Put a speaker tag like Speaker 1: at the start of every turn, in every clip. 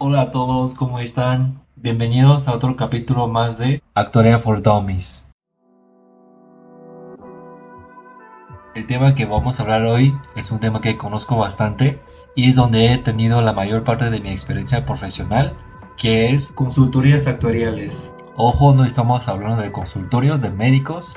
Speaker 1: Hola a todos, ¿cómo están? Bienvenidos a otro capítulo más de Actuaria for Dummies. El tema que vamos a hablar hoy es un tema que conozco bastante y es donde he tenido la mayor parte de mi experiencia profesional, que es consultorías actuariales. Ojo, no estamos hablando de consultorios de médicos.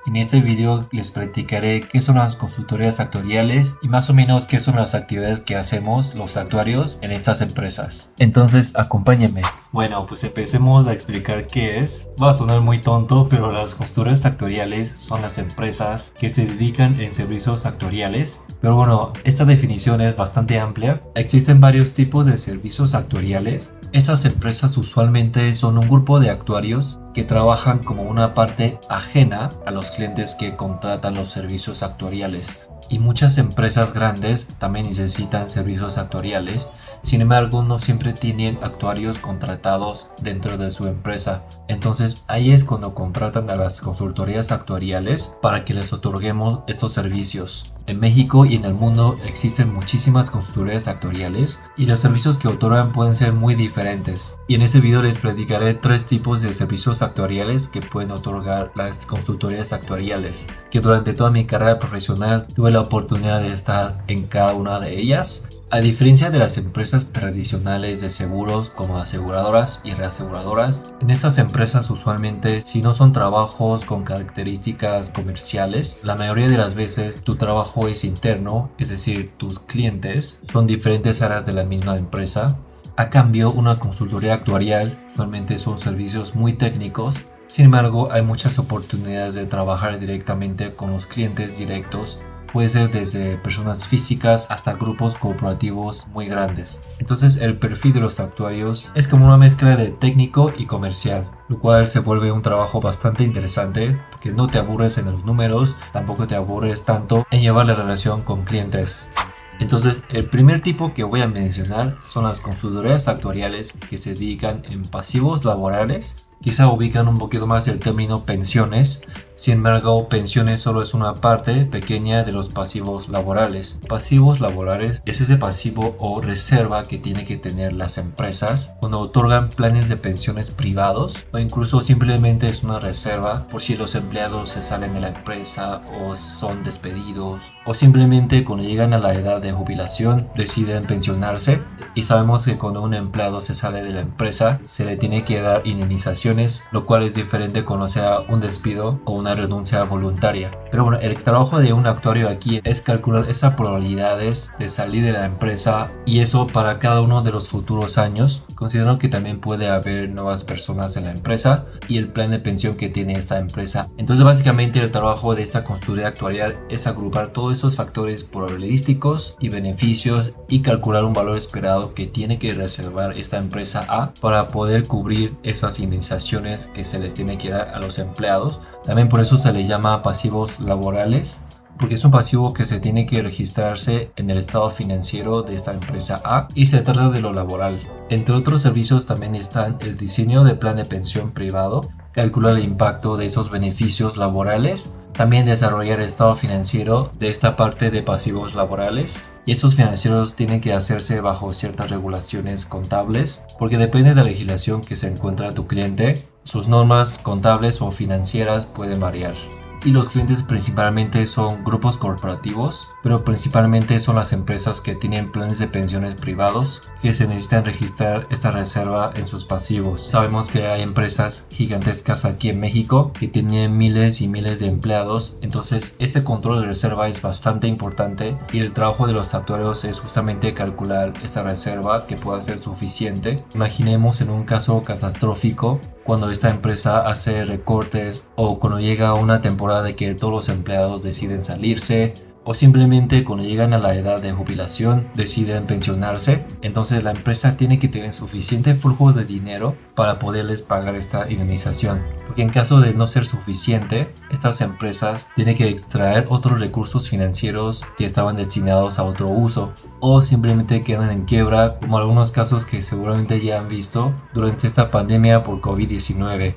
Speaker 1: En este video les platicaré qué son las consultorías actuariales y más o menos qué son las actividades que hacemos los actuarios en estas empresas. Entonces, acompáñenme. Bueno, pues empecemos a explicar qué es. Va a sonar muy tonto, pero las consultorías actuariales son las empresas que se dedican en servicios actuariales. Pero bueno, esta definición es bastante amplia. Existen varios tipos de servicios actuariales. Estas empresas usualmente son un grupo de actuarios que trabajan como una parte ajena a los clientes que contratan los servicios actuariales. Y muchas empresas grandes también necesitan servicios actuariales, sin embargo no siempre tienen actuarios contratados dentro de su empresa. Entonces ahí es cuando contratan a las consultorías actuariales para que les otorguemos estos servicios. En México y en el mundo existen muchísimas consultorías actuariales y los servicios que otorgan pueden ser muy diferentes. Y en este video les platicaré tres tipos de servicios actuariales que pueden otorgar las consultorías actuariales, que durante toda mi carrera profesional tuve la oportunidad de estar en cada una de ellas. A diferencia de las empresas tradicionales de seguros como aseguradoras y reaseguradoras, en estas empresas usualmente si no son trabajos con características comerciales, la mayoría de las veces tu trabajo es interno, es decir, tus clientes son diferentes áreas de la misma empresa. A cambio, una consultoría actuarial usualmente son servicios muy técnicos. Sin embargo, hay muchas oportunidades de trabajar directamente con los clientes directos. Puede ser desde personas físicas hasta grupos corporativos muy grandes. Entonces el perfil de los actuarios es como una mezcla de técnico y comercial, lo cual se vuelve un trabajo bastante interesante porque no te aburres en los números, tampoco te aburres tanto en llevar la relación con clientes. Entonces, el primer tipo que voy a mencionar son las consultorías actuariales que se dedican en pasivos laborales. Quizá ubican un poquito más el término pensiones. Sin embargo, pensiones solo es una parte pequeña de los pasivos laborales. Pasivos laborales es ese pasivo o reserva que tienen que tener las empresas cuando otorgan planes de pensiones privados, o incluso simplemente es una reserva por si los empleados se salen de la empresa o son despedidos, o simplemente cuando llegan a la edad de jubilación deciden pensionarse. Y sabemos que cuando un empleado se sale de la empresa se le tiene que dar indemnizaciones, lo cual es diferente cuando sea un despido o una renuncia voluntaria. Pero bueno, el trabajo de un actuario aquí es calcular esas probabilidades de salir de la empresa, y eso para cada uno de los futuros años, considerando que también puede haber nuevas personas en la empresa y el plan de pensión que tiene esta empresa. Entonces básicamente el trabajo de esta consultoría actuarial es agrupar todos esos factores probabilísticos y beneficios y calcular un valor esperado que tiene que reservar esta empresa A para poder cubrir esas indemnizaciones que se les tiene que dar a los empleados. También por eso se le llama pasivos laborales, porque es un pasivo que se tiene que registrarse en el estado financiero de esta empresa A y se trata de lo laboral. Entre otros servicios también están el diseño de plan de pensión privado, calcular el impacto de esos beneficios laborales, también desarrollar el estado financiero de esta parte de pasivos laborales, y estos financieros tienen que hacerse bajo ciertas regulaciones contables porque depende de la legislación que se encuentra tu cliente, sus normas contables o financieras pueden variar. Y los clientes principalmente son grupos corporativos, pero principalmente son las empresas que tienen planes de pensiones privados que se necesitan registrar esta reserva en sus pasivos. Sabemos que hay empresas gigantescas aquí en México que tienen miles y miles de empleados, entonces este control de reserva es bastante importante y el trabajo de los actuarios es justamente calcular esta reserva que pueda ser suficiente. Imaginemos en un caso catastrófico cuando esta empresa hace recortes o cuando llega una temporada de que todos los empleados deciden salirse, o simplemente cuando llegan a la edad de jubilación deciden pensionarse. Entonces la empresa tiene que tener suficiente flujo de dinero para poderles pagar esta indemnización, porque en caso de no ser suficiente, estas empresas tienen que extraer otros recursos financieros que estaban destinados a otro uso, o simplemente quedan en quiebra, como algunos casos que seguramente ya han visto durante esta pandemia por COVID-19.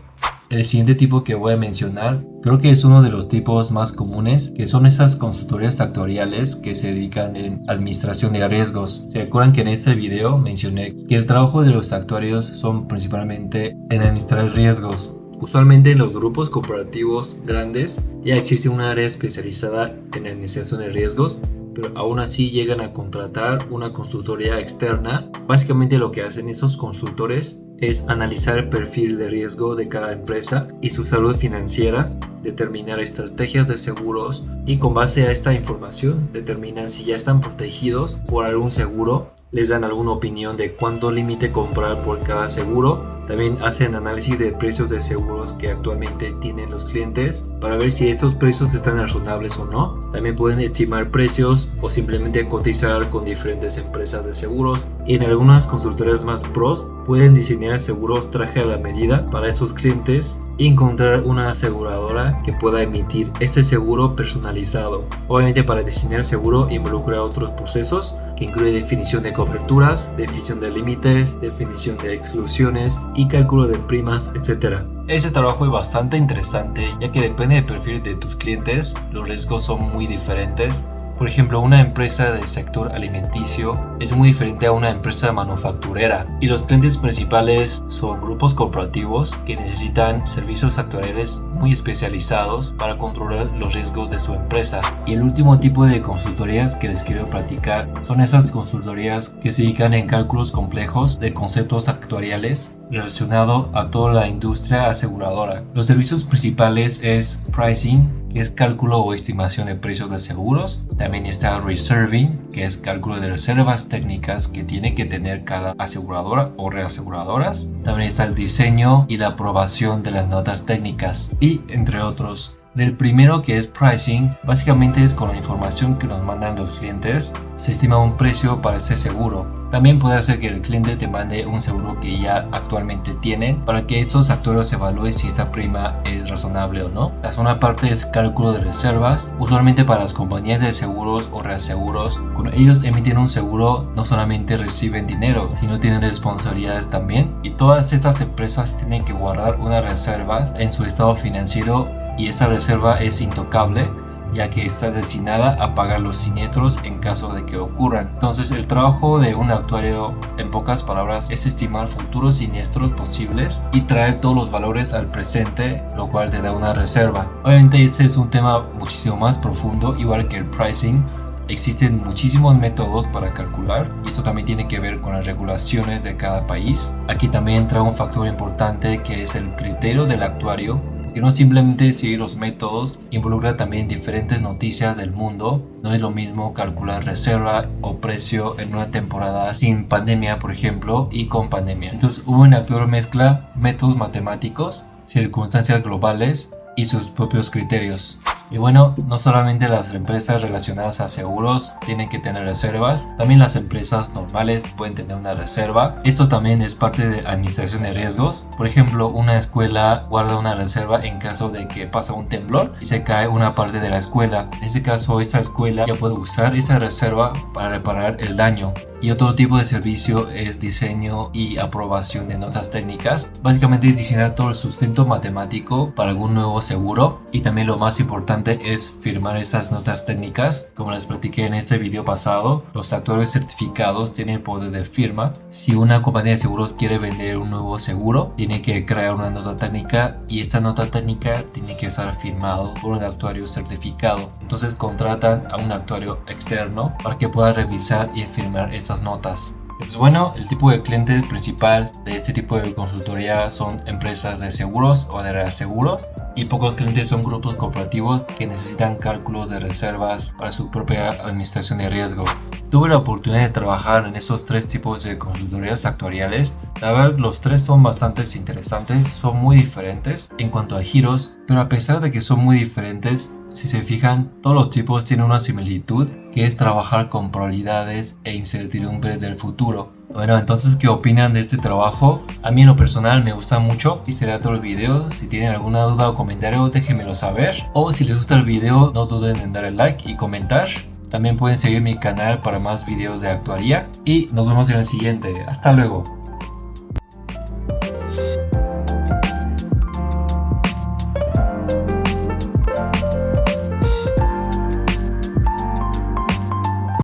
Speaker 1: El siguiente tipo que voy a mencionar creo que es uno de los tipos más comunes, que son esas consultorías actuariales que se dedican en administración de riesgos. ¿Se acuerdan que en este video mencioné que el trabajo de los actuarios son principalmente en administrar riesgos? Usualmente en los grupos corporativos grandes ya existe un área especializada en administración de riesgos, pero aún así llegan a contratar una consultoría externa. Básicamente lo que hacen esos consultores es analizar el perfil de riesgo de cada empresa y su salud financiera, determinar estrategias de seguros y con base a esta información determinan si ya están protegidos por algún seguro, les dan alguna opinión de cuánto límite comprar por cada seguro. También hacen análisis de precios de seguros que actualmente tienen los clientes para ver si estos precios están razonables o no. También pueden estimar precios o simplemente cotizar con diferentes empresas de seguros. Y en algunas consultorías más pros pueden diseñar seguros traje a la medida para esos clientes y encontrar una aseguradora que pueda emitir este seguro personalizado. Obviamente para diseñar seguro involucra otros procesos que incluye definición de coberturas, definición de límites, definición de exclusiones y cálculo de primas, etc. Ese trabajo es bastante interesante ya que depende del perfil de tus clientes, los riesgos son muy diferentes. Por ejemplo, una empresa del sector alimenticio es muy diferente a una empresa manufacturera y los clientes principales son grupos corporativos que necesitan servicios actuariales muy especializados para controlar los riesgos de su empresa. Y el último tipo de consultorías que les quiero platicar son esas consultorías que se dedican en cálculos complejos de conceptos actuariales relacionado a toda la industria aseguradora. Los servicios principales es pricing, que es cálculo o estimación de precios de seguros. También está reserving, que es cálculo de reservas técnicas que tiene que tener cada aseguradora o reaseguradoras. También está el diseño y la aprobación de las notas técnicas y entre otros. Del primero, que es pricing, básicamente es con la información que nos mandan los clientes, se estima un precio para ese seguro. También puede ser que el cliente te mande un seguro que ya actualmente tienen para que estos actuarios evalúen si esta prima es razonable o no. La segunda parte es cálculo de reservas. Usualmente para las compañías de seguros o reaseguros, cuando ellos emiten un seguro no solamente reciben dinero, sino tienen responsabilidades también. Y todas estas empresas tienen que guardar unas reservas en su estado financiero y esta reserva es intocable ya que está destinada a pagar los siniestros en caso de que ocurran. Entonces el trabajo de un actuario en pocas palabras es estimar futuros siniestros posibles y traer todos los valores al presente, lo cual te da una reserva. Obviamente este es un tema muchísimo más profundo, igual que el pricing. Existen muchísimos métodos para calcular y esto también tiene que ver con las regulaciones de cada país. Aquí también entra un factor importante que es el criterio del actuario, que no simplemente seguir los métodos, involucra también diferentes noticias del mundo. No es lo mismo calcular reserva o precio en una temporada sin pandemia, por ejemplo, y con pandemia. Entonces un actuario mezcla métodos matemáticos, circunstancias globales y sus propios criterios. Y bueno, no solamente las empresas relacionadas a seguros tienen que tener reservas, también las empresas normales pueden tener una reserva. Esto también es parte de administración de riesgos. Por ejemplo, una escuela guarda una reserva en caso de que pasa un temblor y se cae una parte de la escuela. En este caso, esta escuela ya puede usar esta reserva para reparar el daño. Y otro tipo de servicio es diseño y aprobación de notas técnicas. Básicamente es diseñar todo el sustento matemático para algún nuevo seguro. Y también lo más importante es firmar estas notas técnicas. Como les platiqué en este video pasado, los actuarios certificados tienen poder de firma. Si una compañía de seguros quiere vender un nuevo seguro, tiene que crear una nota técnica y esta nota técnica tiene que estar firmado por un actuario certificado. Entonces contratan a un actuario externo para que pueda revisar y firmar estas notas. Pues bueno, el tipo de cliente principal de este tipo de consultoría son empresas de seguros o de reaseguros, y pocos clientes son grupos corporativos que necesitan cálculos de reservas para su propia administración de riesgo. Tuve la oportunidad de trabajar en esos tres tipos de consultorías actuariales. La verdad, los tres son bastante interesantes, son muy diferentes en cuanto a giros, pero a pesar de que son muy diferentes, si se fijan, todos los tipos tienen una similitud, que es trabajar con probabilidades e incertidumbres del futuro. Bueno, entonces, ¿qué opinan de este trabajo? A mí en lo personal me gusta mucho y será todo el video. Si tienen alguna duda o comentario, déjenmelo saber. O si les gusta el video, no duden en darle like y comentar. También pueden seguir mi canal para más videos de actuaría. Y nos vemos en el siguiente. Hasta luego.